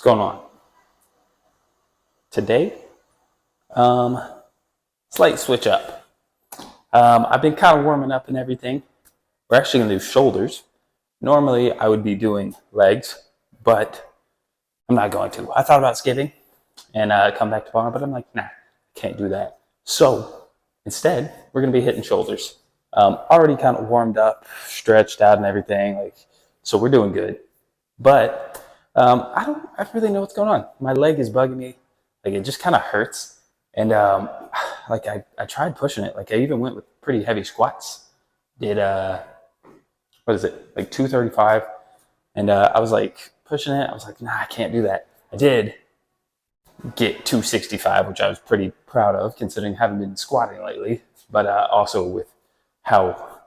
What's going on? Today, slight switch up. I've been kind of warming up and everything. We're actually going to do shoulders. Normally, I would be doing legs, but I'm not going to. I thought about skipping and come back tomorrow, but I'm like, nah, can't do that. So instead, we're going to be hitting shoulders. Already kind of warmed up, stretched out and everything. So we're doing good. But I don't really know what's going on. My leg is bugging me. It just kind of hurts. And I tried pushing it. I even went with pretty heavy squats. Did what is it? 235. And I was pushing it. I was like, nah, I can't do that. I did get 265, which I was pretty proud of considering I haven't been squatting lately, but also with how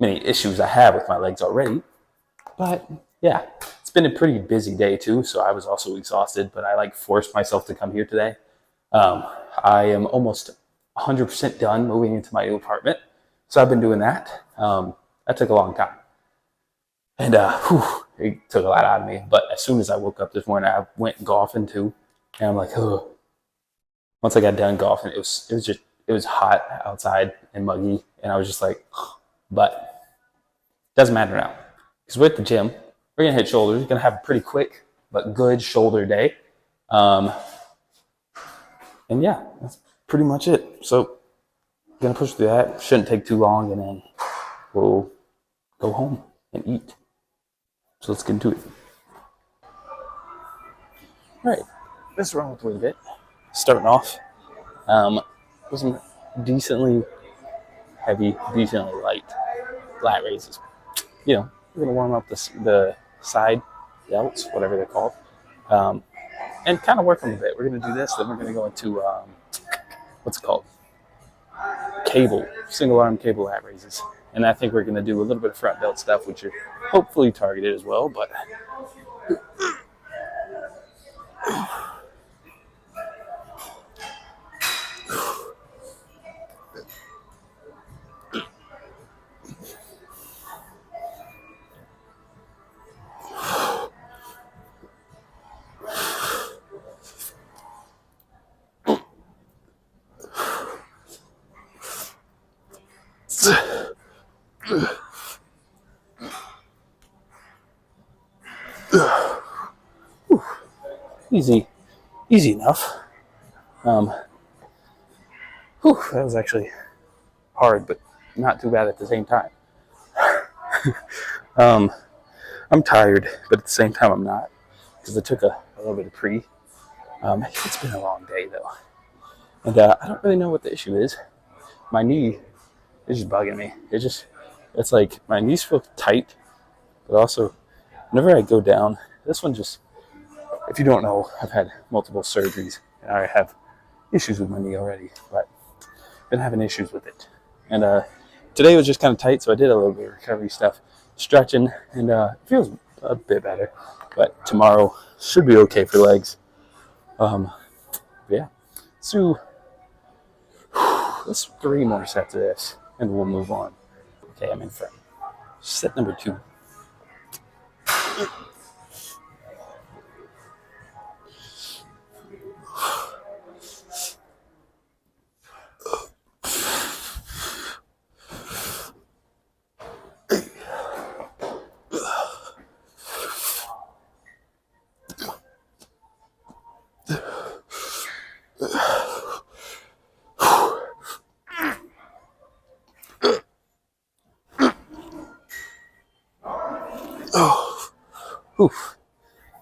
many issues I have with my legs already. But yeah, it's been a pretty busy day too, so I was also exhausted, but I forced myself to come here today. I am almost 100% done moving into my new apartment, so I've been doing that. That took a long time, and it took a lot out of me. But as soon as I woke up this morning, I went golfing too, and I'm like, oh. Once I got done golfing, it was hot outside and muggy, and I was just like, but it doesn't matter now. Because we're at the gym, we're going to hit shoulders. We're going to have a pretty quick but good shoulder day. And yeah, that's pretty much it. So I'm going to push through that. Shouldn't take too long, and then we'll go home and eat. So let's get into it. All right, let's run with a little bit. Starting off with some decently heavy, decently light lat raises. We're going to warm up the side delts, whatever they're called, and kind of work them a bit. We're going to do this, then we're going to go into, what's it called? Single arm cable lat raises. And I think we're going to do a little bit of front delt stuff, which are hopefully targeted as well, but easy enough. That was actually hard, but not too bad at the same time. I'm tired, but at the same time I'm not, because I took a little bit of pre. It's been a long day though, and I don't really know what the issue is. My knee is just bugging me. It's like my knees feel tight, but also whenever I go down, this one just, if you don't know, I've had multiple surgeries and I have issues with my knee already, but I've been having issues with it. And today was just kind of tight, so I did a little bit of recovery stuff, stretching, and it feels a bit better. But tomorrow should be okay for legs. Yeah, so let's 3 more sets of this, and we'll move on. Okay, I'm in front. Set number 2.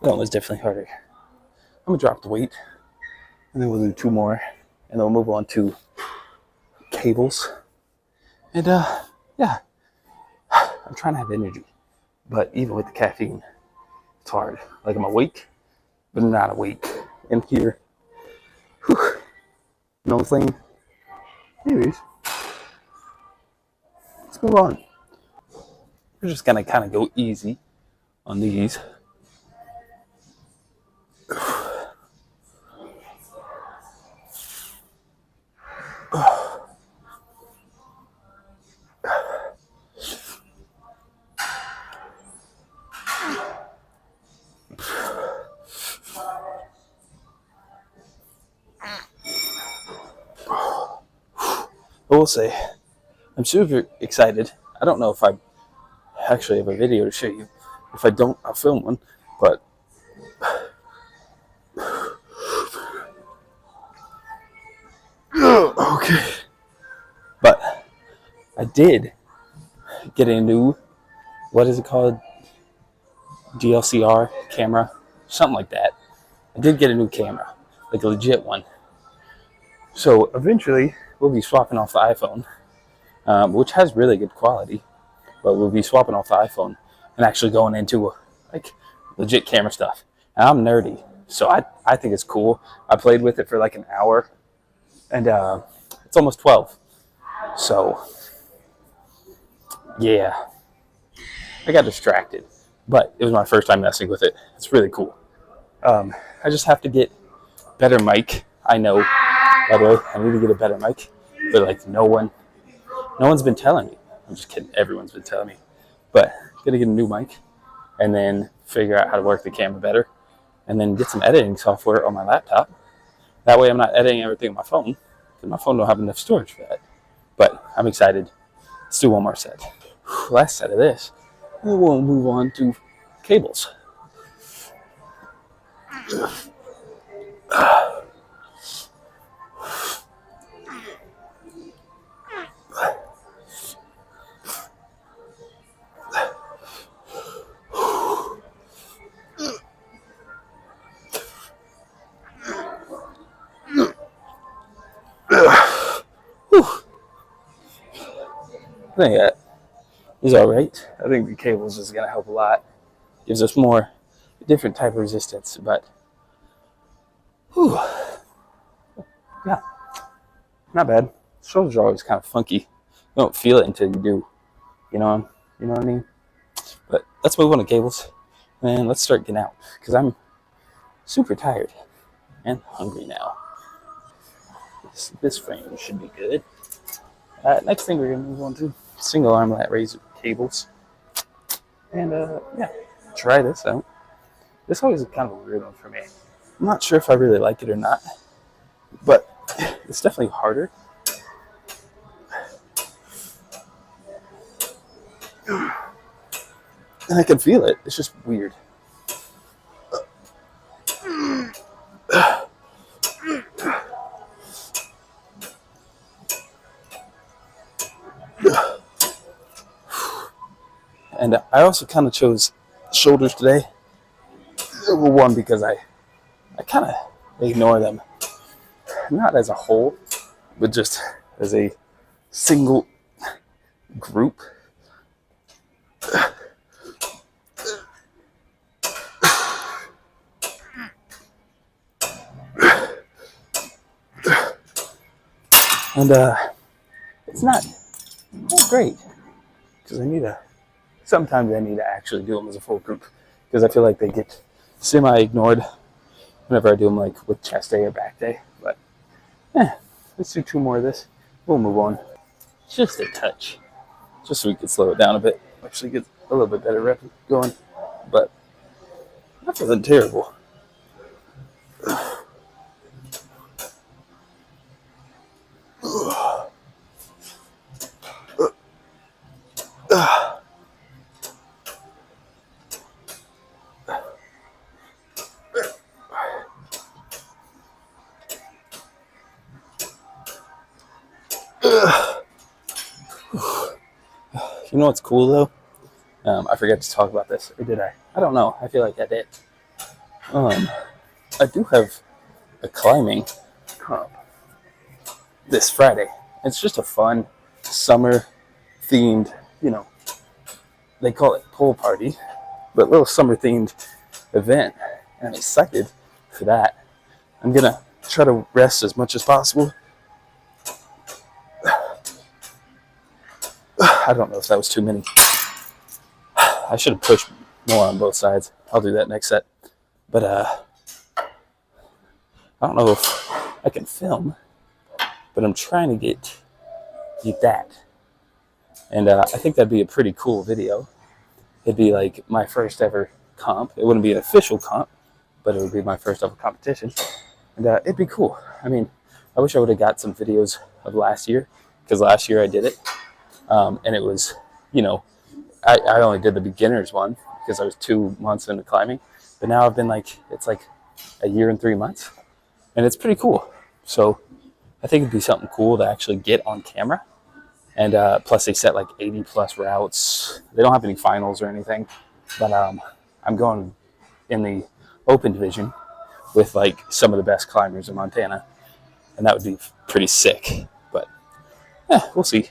That one was definitely harder. I'm gonna drop the weight, and then we'll do 2 more, and then we'll move on to cables. And yeah, I'm trying to have energy, but even with the caffeine, it's hard. I'm awake, but I'm not awake. And here, you know what I'm saying? Anyways, let's move on. We're just gonna kind of go easy on these. I will say, I'm super excited. I don't know if I actually have a video to show you. If I don't, I'll film one. But okay. But I did get a new, what is it called? DLCR camera, something like that. I did get a new camera, like a legit one. So eventually, we'll be swapping off the iPhone, which has really good quality. But we'll be swapping off the iPhone and actually going into like legit camera stuff. And I'm nerdy, so I think it's cool. I played with it for like an hour, and it's almost 12. So yeah, I got distracted, but it was my first time messing with it. It's really cool. I just have to get better mic. I know, by the way, I need to get a better mic, but like no one's been telling me. I'm just kidding. Everyone's been telling me, but gotta get a new mic, and then figure out how to work the camera better, and then get some editing software on my laptop. That way, I'm not editing everything on my phone because my phone don't have enough storage for that. But I'm excited. Let's do one more set. Last set of this, and we'll move on to cables. I think that is all right. I think the cables is going to help a lot. Gives us more different type of resistance, but whew, yeah, not bad. Shoulders are always kind of funky. You don't feel it until you do. You know what I mean? But let's move on to cables, and let's start getting out because I'm super tired and hungry now. This frame should be good. Next thing we're gonna move on to single arm lat raise cables, and yeah, try this out. This always is kind of a weird one for me. I'm not sure if I really like it or not, but it's definitely harder. And I can feel it. It's just weird. And I also kind of chose shoulders today. Well, one, because I kind of ignore them. Not as a whole, but just as a single group. And it's not great because sometimes I need to actually do them as a full group because I feel like they get semi-ignored whenever I do them like with chest day or back day. But let's do 2 more of this. We'll move on. Just a touch. Just so we can slow it down a bit. Actually get a little bit better rep going. But that wasn't terrible. You know what's cool though? I forgot to talk about this, or did I? I don't know. I feel like I did. I do have a climbing comp this Friday. It's just a fun summer themed, they call it pool party, but little summer themed event. And I'm excited for that. I'm gonna try to rest as much as possible. I don't know if that was too many. I should have pushed more on both sides. I'll do that next set. But I don't know if I can film, but I'm trying to get that. And I think that'd be a pretty cool video. It'd be like my first ever comp. It wouldn't be an official comp, but it would be my first ever competition. And it'd be cool. I mean, I wish I would have got some videos of last year because last year I did it, and it was, I only did the beginners one because I was 2 months into climbing, but now I've been like, it's like a year and 3 months, and it's pretty cool. So I think it'd be something cool to actually get on camera. And plus they set like 80 plus routes. They don't have any finals or anything, but I'm going in the open division with like some of the best climbers in Montana, and that would be pretty sick. But we'll see.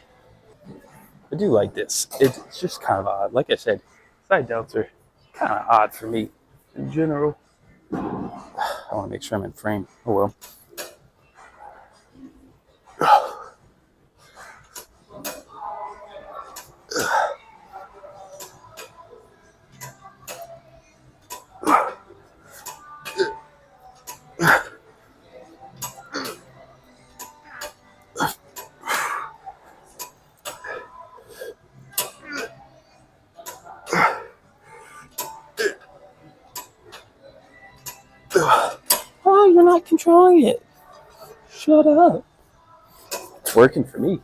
I do like this. It's just kind of odd. Like I said, side delts are kind of odd for me in general. I want to make sure I'm in frame. Oh well. Oh, you're not controlling it. Shut up. It's working for me.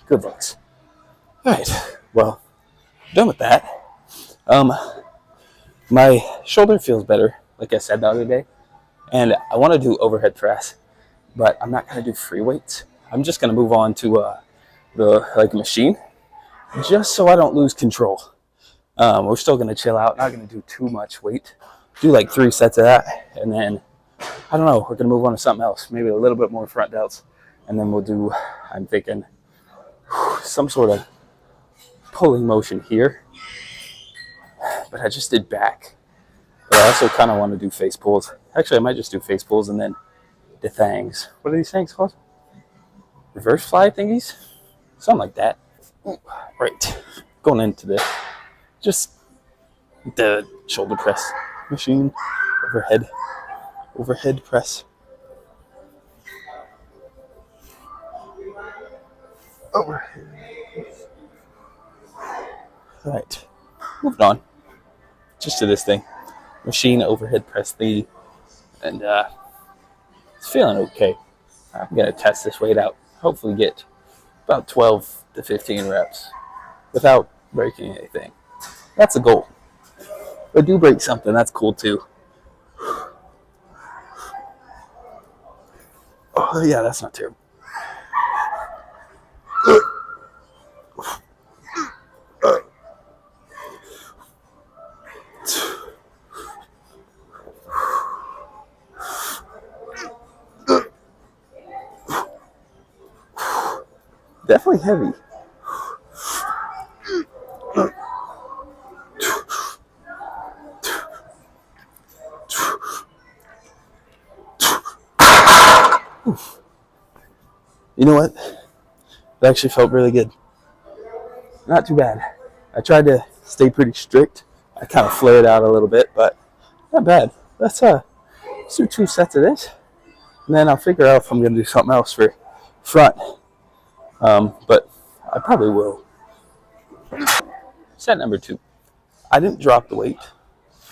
Good looks. All right. Well, done with that. My shoulder feels better, like I said the other day, and I want to do overhead press, but I'm not going to do free weights. I'm just going to move on to the machine, just so I don't lose control. We're still going to chill out. Not going to do too much weight. Do like 3 sets of that, and then I don't know. We're going to move on to something else. Maybe a little bit more front delts, and then we'll do. I'm thinking some sort of pulling motion here. But I just did back. But I also kind of want to do face pulls. Actually, I might just do face pulls and then the thangs. What are these things called? Reverse fly thingies? Something like that. Right. Going into this. Just the shoulder press machine. Overhead press. Overhead. All right. Moving on. Just to this thing. Machine overhead press thingy. And it's feeling okay. I'm going to test this weight out. Hopefully get about 12 to 15 reps without breaking anything. That's the goal. If I do break something, that's cool too. Oh yeah, that's not terrible. Definitely heavy. You know what? It actually felt really good. Not too bad. I tried to stay pretty strict. I kind of flared out a little bit, but not bad. Let's do 2 sets of this, and then I'll figure out if I'm going to do something else for front. But I probably will. Set number 2. I didn't drop the weight.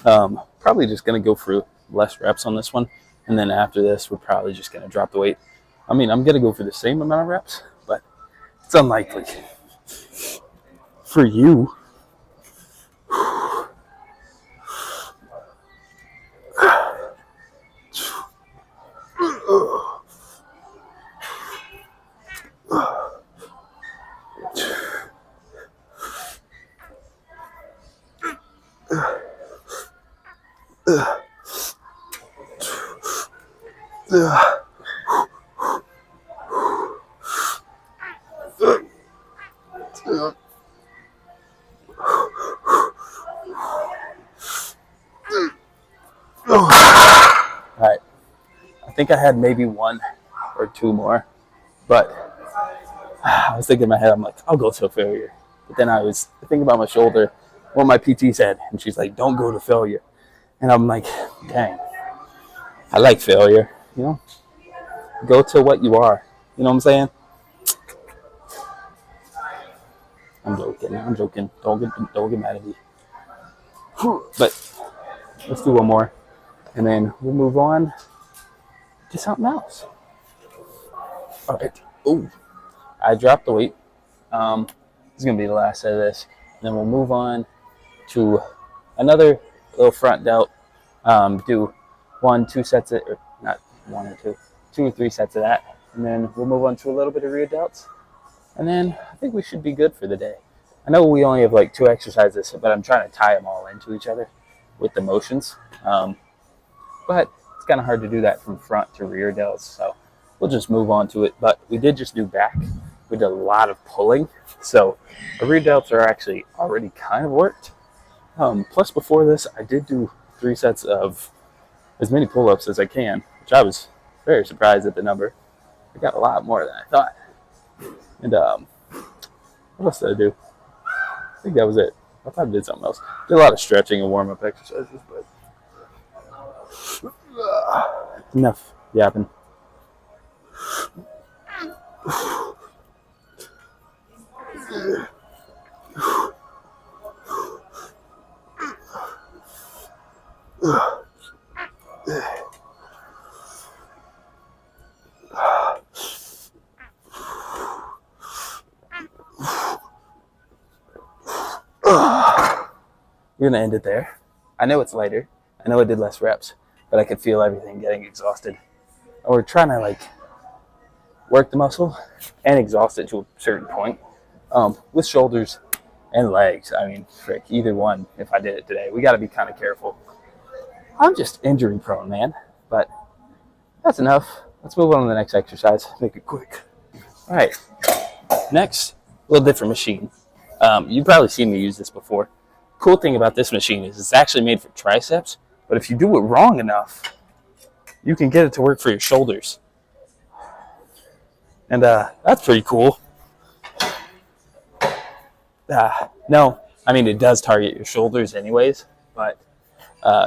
Probably just going to go for less reps on this one, and then after this, we're probably just going to drop the weight. I mean, I'm going to go for the same amount of reps, but it's unlikely. For you, Alright, I think I had maybe 1 or 2 more, but I was thinking in my head, I'm like, I'll go to failure. But then I was thinking about my shoulder, what my PT said, and she's like, don't go to failure. And I'm like, dang, I like failure, you know? Go to what you are. You know what I'm saying? I'm joking. Don't get mad at me. But let's do one more, and then we'll move on to something else. All right. Ooh, I dropped the weight. This is gonna be the last set of this, and then we'll move on to another little front delt. Do 2 sets of, or not 1 or 2, 2 or 3 sets of that, and then we'll move on to a little bit of rear delts, and then I think we should be good for the day. I know we only have like 2 exercises, but I'm trying to tie them all into each other with the motions. But it's kind of hard to do that from front to rear delts, so we'll just move on to it. But we did just do back. We did a lot of pulling, so the rear delts are actually already kind of worked. Plus, before this, I did do 3 sets of as many pull-ups as I can, which I was very surprised at the number. I got a lot more than I thought. And what else did I do? I think that was it. I thought I did something else. Did a lot of stretching and warm-up exercises, but enough yapping. We're gonna end it there. I know it's lighter. I know I did less reps, but I could feel everything getting exhausted. And we're trying to like work the muscle and exhaust it to a certain point. With shoulders and legs, I mean, frick, either one. If I did it today, we got to be kind of careful. I'm just injury prone, man. But that's enough. Let's move on to the next exercise. Make it quick. All right. Next, a little different machine. You've probably seen me use this before. Cool thing about this machine is it's actually made for triceps, but if you do it wrong enough, you can get it to work for your shoulders. And that's pretty cool. No, I mean, it does target your shoulders anyways, but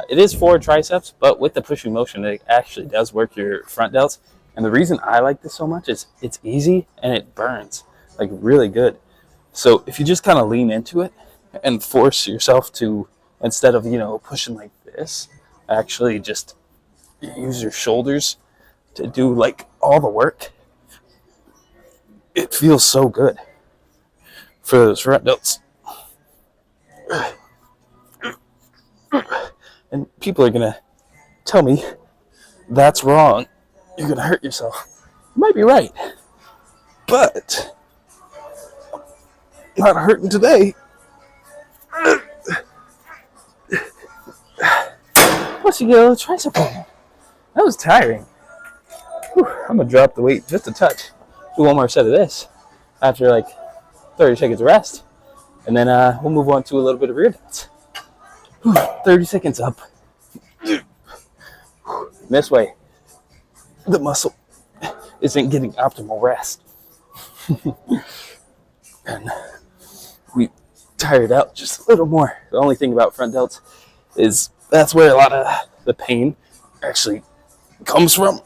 it is for triceps, but with the pushing motion, it actually does work your front delts. And the reason I like this so much is it's easy and it burns like really good. So if you just kind of lean into it and force yourself to, instead of, pushing like this, actually just use your shoulders to do like all the work, it feels so good for those front delts. And people are gonna tell me that's wrong. You're gonna hurt yourself. You might be right, but I'm not hurting today. Plus, you get a little tricep movement. That was tiring. Whew, I'm gonna drop the weight just a touch. Do one more set of this after like 30 seconds of rest, and then we'll move on to a little bit of rear delts. 30 seconds up. This way, the muscle isn't getting optimal rest. And we tired out just a little more. The only thing about front delts is that's where a lot of the pain actually comes from.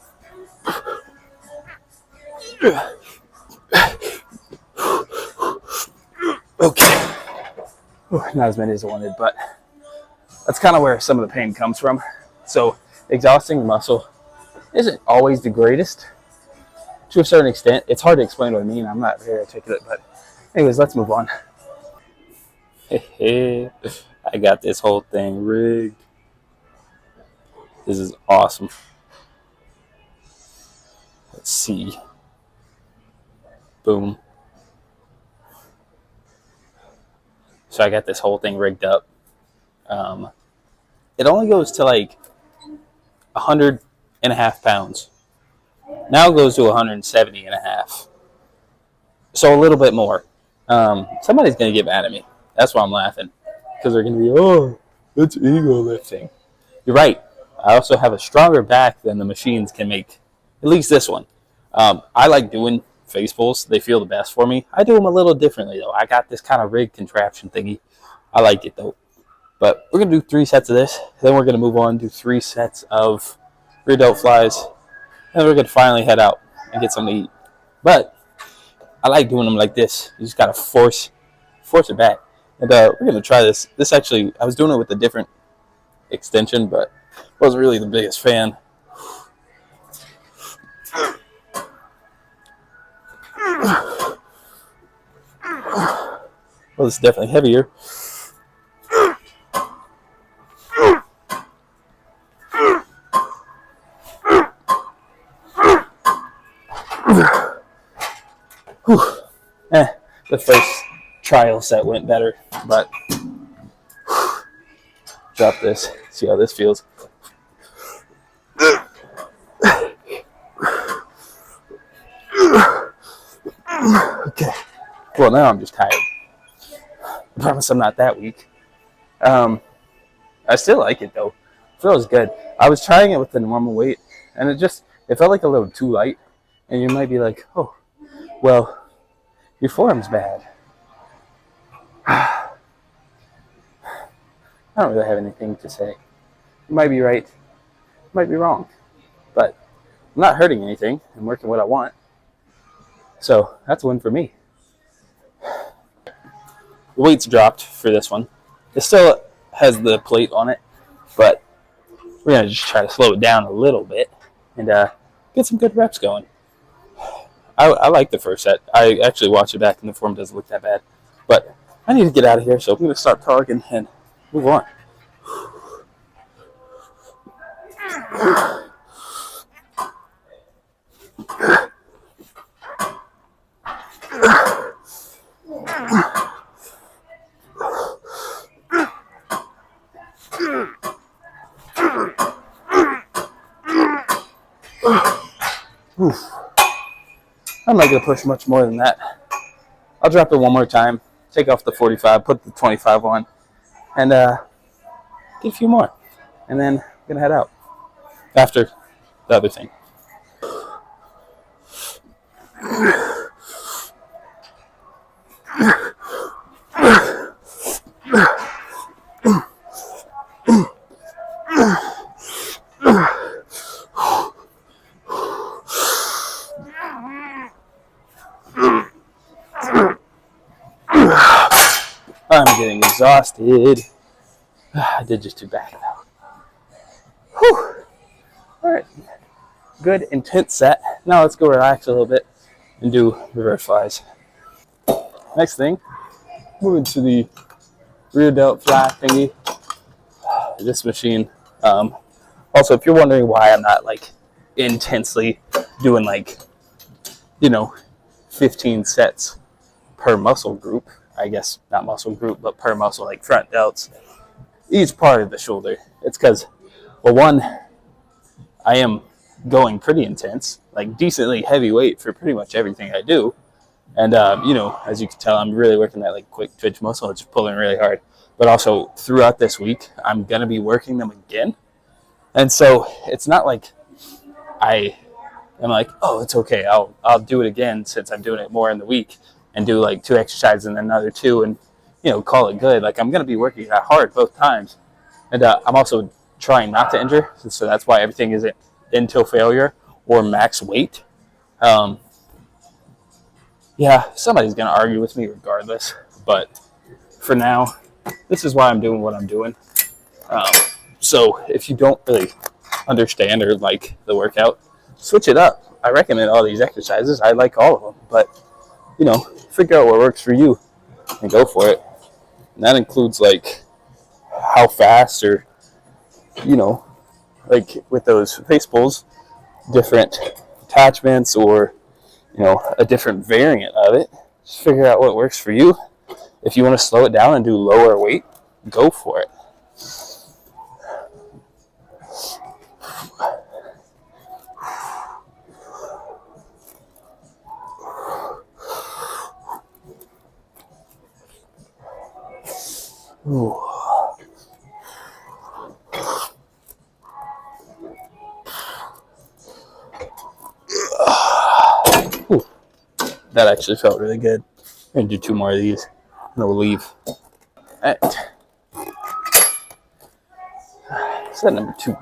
Okay. Not as many as I wanted, but that's kind of where some of the pain comes from. So exhausting the muscle isn't always the greatest. To a certain extent, it's hard to explain what I mean. I'm not very articulate, but anyways, let's move on. I got this whole thing rigged. This is awesome. Let's see. Boom. So I got this whole thing rigged up. It only goes to like 100.5 pounds. Now it goes to 170.5. So a little bit more. Somebody's going to get mad at me. That's why I'm laughing. Because they're going to be, oh, that's ego lifting. You're right. I also have a stronger back than the machines can make. At least this one. I like doing face pulls. They feel the best for me. I do them a little differently though. I got this kind of rig contraption thingy. I like it though. But we're gonna do 3 sets of this. Then we're gonna move on, do 3 sets of rear delt flies, and we're gonna finally head out and get something to eat. But I like doing them like this. You just gotta force it back. And we're gonna try this. This actually, I was doing it with a different extension, but wasn't really the biggest fan. Well, it's definitely heavier. The first trial set went better, but drop this, see how this feels. Okay, well now I'm just tired. I promise I'm not that weak. I still like it though. It feels good. I was trying it with the normal weight, and it felt like a little too light. And you might be like, oh, well, your form's bad. I don't really have anything to say. You might be right, you might be wrong, but I'm not hurting anything. I'm working what I want. So that's a win for me. The weight's dropped for this one. It still has the plate on it, but we're going to just try to slow it down a little bit and get some good reps going. I like the first set. I actually watched it back and the form doesn't look that bad. But I need to get out of here, so I'm going to stop talking and move on. I'm not going to push much more than that. I'll drop it one more time, take off the 45, put the 25 on, and get a few more. And then I'm going to head out after the other thing. I'm getting exhausted. I did just too bad though. Whew. All right, good intense set. Now let's go relax a little bit and do reverse flies. Next thing, moving to the rear delt fly thingy. This machine. Also, if you're wondering why I'm not like intensely doing like 15 sets per muscle group, I guess not muscle group, but per muscle, like front delts, each part of the shoulder. It's because, well, one, I am going pretty intense, like decently heavy weight for pretty much everything I do. And, as you can tell, I'm really working that like quick twitch muscle. It's just pulling really hard. But also throughout this week, I'm going to be working them again. And so it's not like I am like, oh, it's okay. I'll do it again since I'm doing it more in the week and do like 2 exercises and another 2 and, call it good. Like I'm going to be working that hard both times. And I'm also trying not to injure. So that's why everything isn't until failure or max weight. Yeah, somebody's going to argue with me regardless. But for now, this is why I'm doing what I'm doing. So if you don't really understand or like the workout, switch it up. I recommend all these exercises. I like all of them. But, figure out what works for you and go for it. And that includes like how fast or, like with those face pulls, different attachments or, a different variant of it. Just figure out what works for you. If you want to slow it down and do lower weight, go for it. Ooh. Ooh. That actually felt really good. I'm gonna do 2 more of these, and then we'll leave. All right. Set number 2.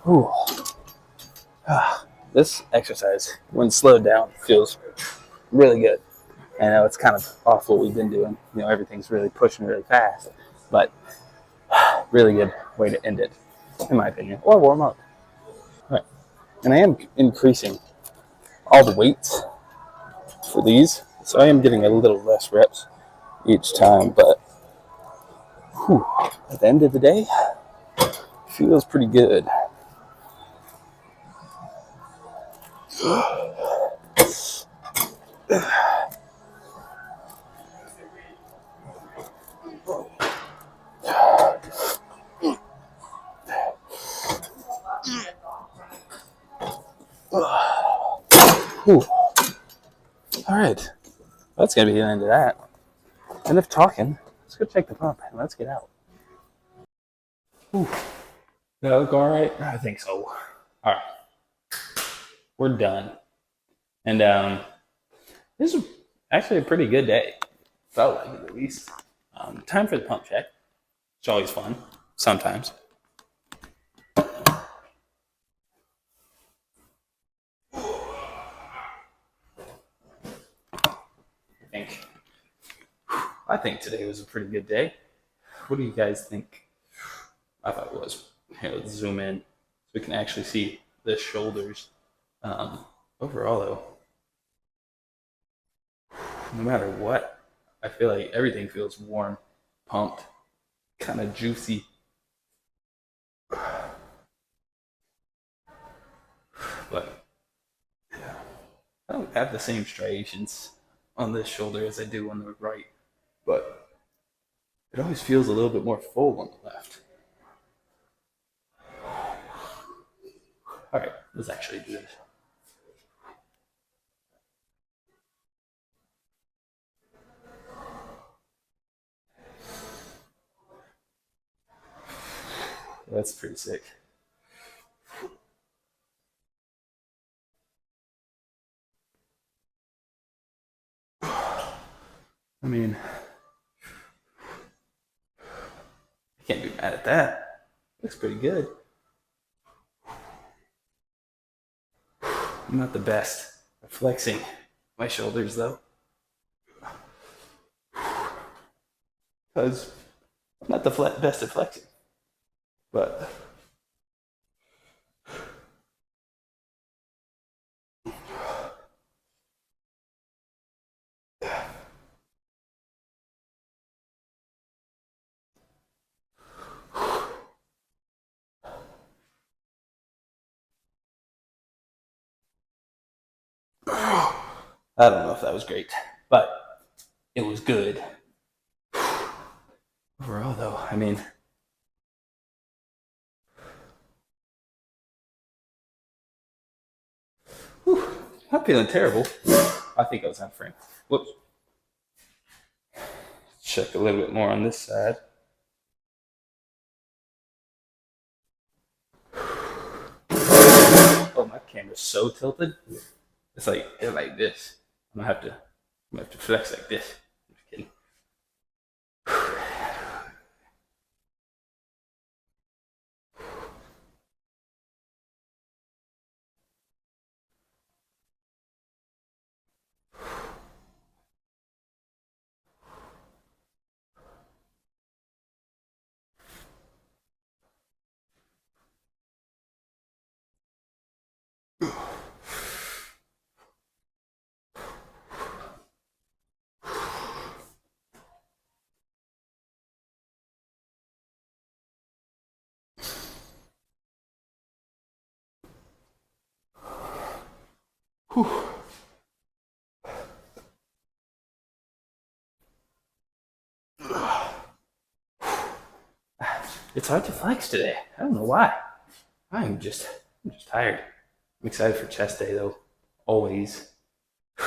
Ooh. This exercise, when slowed down, feels really good. I know it's kind of off what we've been doing. You know, everything's really pushing really fast, but really good way to end it, in my opinion, or warm up. All right. And I am increasing all the weights for these, so I am getting a little less reps each time, but whew, at the end of the day, feels pretty good. Whew. All right, that's gonna be the end of that. Enough talking. Let's go check the pump and let's get out. Whew. Did that look all right? I think so. All right, we're done. And this is actually a pretty good day. Felt like it at least. Time for the pump check. It's always fun. Sometimes. I think today was a pretty good day. What do you guys think? I thought it was. Here, let's zoom in so we can actually see the shoulders. Overall, though, no matter what, I feel like everything feels warm, pumped, kind of juicy. But yeah, I don't have the same striations on this shoulder as I do on the right, but it always feels a little bit more full on the left. All right, let's actually do this. That's pretty sick. I mean, I can't be mad at that. Looks pretty good. I'm not the best at flexing my shoulders though, because I'm not the best at flexing. But I don't know if that was great, but it was good. Overall, though, I mean, whew, not feeling terrible. I think I was out of frame. Whoops. Check a little bit more on this side. Oh, my camera's so tilted. It's like this. I'm gonna have to flex like this. I'm just kidding. Whew. It's hard to flex today. I don't know why. I'm just tired. I'm excited for chest day though. Always. All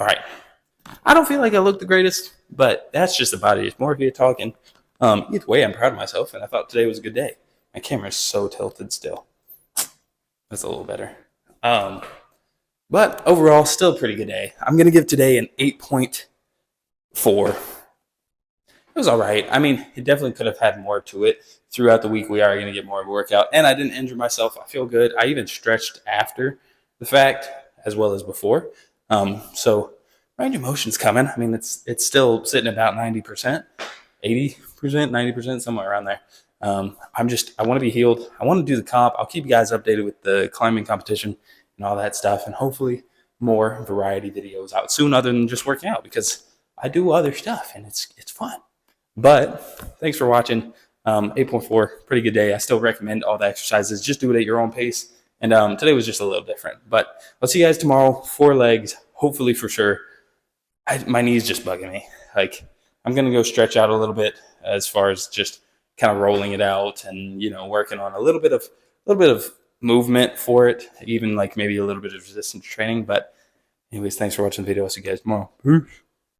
right. I don't feel like I look the greatest, but that's just about it. It's more of you talking. Either way, I'm proud of myself, and I thought today was a good day. My camera's so tilted still. That's a little better. But overall, still a pretty good day. I'm going to give today an 8.4. It was all right. I mean, it definitely could have had more to it. Throughout the week, we are going to get more of a workout, and I didn't injure myself. I feel good. I even stretched after the fact as well as before. So range of motion's coming. I mean, it's still sitting about 90%, 80%, 90%, somewhere around there. I want to be healed. I want to do the comp. I'll keep you guys updated with the climbing competition and all that stuff, and hopefully more variety videos out soon other than just working out, because I do other stuff and it's fun. But thanks for watching. 8.4, pretty good day. I still recommend all the exercises. Just do it at your own pace. And today was just a little different. But I'll see you guys tomorrow. 4 legs, hopefully for sure. My knee's just bugging me. Like, I'm going to go stretch out a little bit as far as just kind of rolling it out and, working on a little bit of movement for it, even like maybe a little bit of resistance training. But anyways, thanks for watching the video. I'll see you guys tomorrow. Peace.